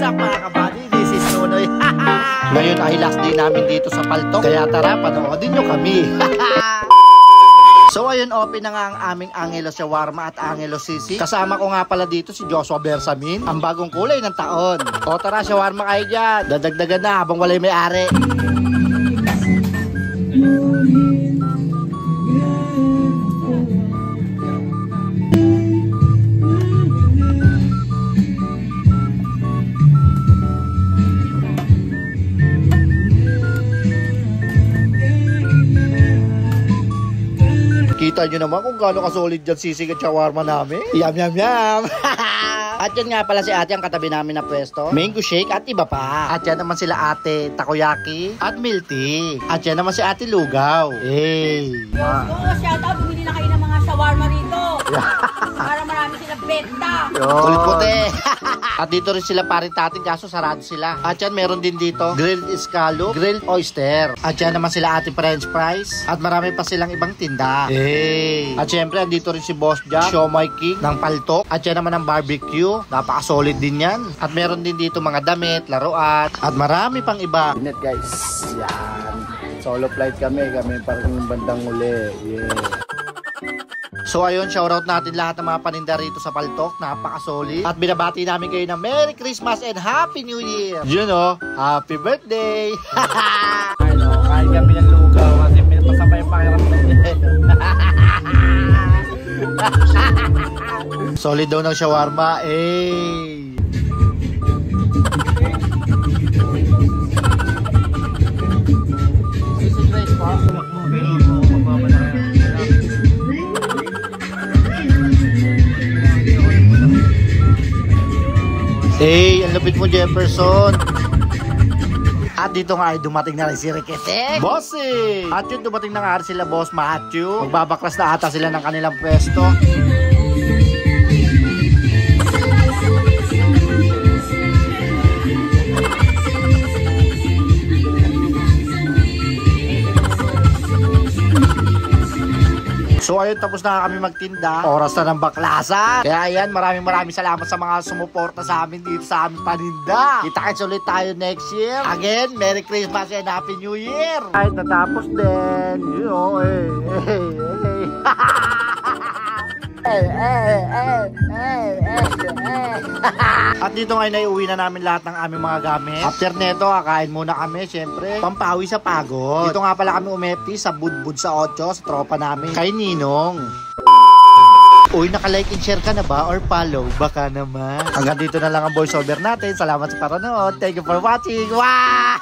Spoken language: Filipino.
up mga kabady? This is Nonoy. Ngayon ay last day namin dito sa Paltok. Kaya tara, panoodin nyo kami. So ayun, open na nga ang aming Angelo Shawarma at Angelo Sisig. Kasama ko nga pala dito si Joshua Bersamin, ang bagong kulay ng taon. O tara, shawarma kayo dyan. Dadagdagan na habang walay may-ari. Kita nyo naman kung gaano ka-solid dyan sisig at shawarma namin. Yum, yum, yum. At yan nga pala si ate ang katabi namin na pwesto. Mango shake at iba pa. At yan naman sila ate takoyaki at milk tea. At yan naman si ate lugaw. Hey. Shout out, bumili na kayo ng mga shawarma rito. Para marami silang benta. Kulit puti. At dito rin sila paritatin kaso sarado sila. At yan meron din dito grilled scallop, grilled oyster. At yan naman sila ate french fries. At marami pa silang ibang tinda. Hey. At syempre andito rin si Boss Jack, Siomai King ng Paltok. At yan naman ang barbecue. Napaka-solid din yan. At meron din dito mga damit, laruan. At marami pang iba. Net guys. Yan. Solo flight kami parang bandang uli. Yeah. So ayun, shoutout natin lahat ng mga paninda rito sa Paltok. Napaka-solid. At binabati namin kayo ng Merry Christmas and Happy New Year. You know, Happy Birthday. Ano, kain kami ng lugaw kasi pinapasama yung pakiramdam niya. Solid daw ng shawarma. Eh. Hey, ang lupit mo Jefferson. At dito nga ay dumating na rin si Riquete. Bossing! At yun dumating na nga rin sila Boss Matthew. Magbabaklas na ata sila ng kanilang pwesto. So ayun, tapos na kami magtinda. Oras na ng baklasan. Kaya ayan, maraming salamat sa mga sumuporta sa amin dito sa aming paninda. Kita-kits ulit tayo next year. Again, Merry Christmas and Happy New Year. Kahit natapos din, you know, At dito ngayon ay uwi na namin lahat ng aming mga gamit. After neto, kakain muna kami, syempre. Pampawi sa pagod. Dito nga pala kami umepti sa Budbud sa 8, sa tropa namin. Kay Ninong. Uy, naka-like and share ka na ba? Or follow? Baka naman. Hanggang dito na lang ang voiceover natin. Salamat sa panonood. Thank you for watching. Wow!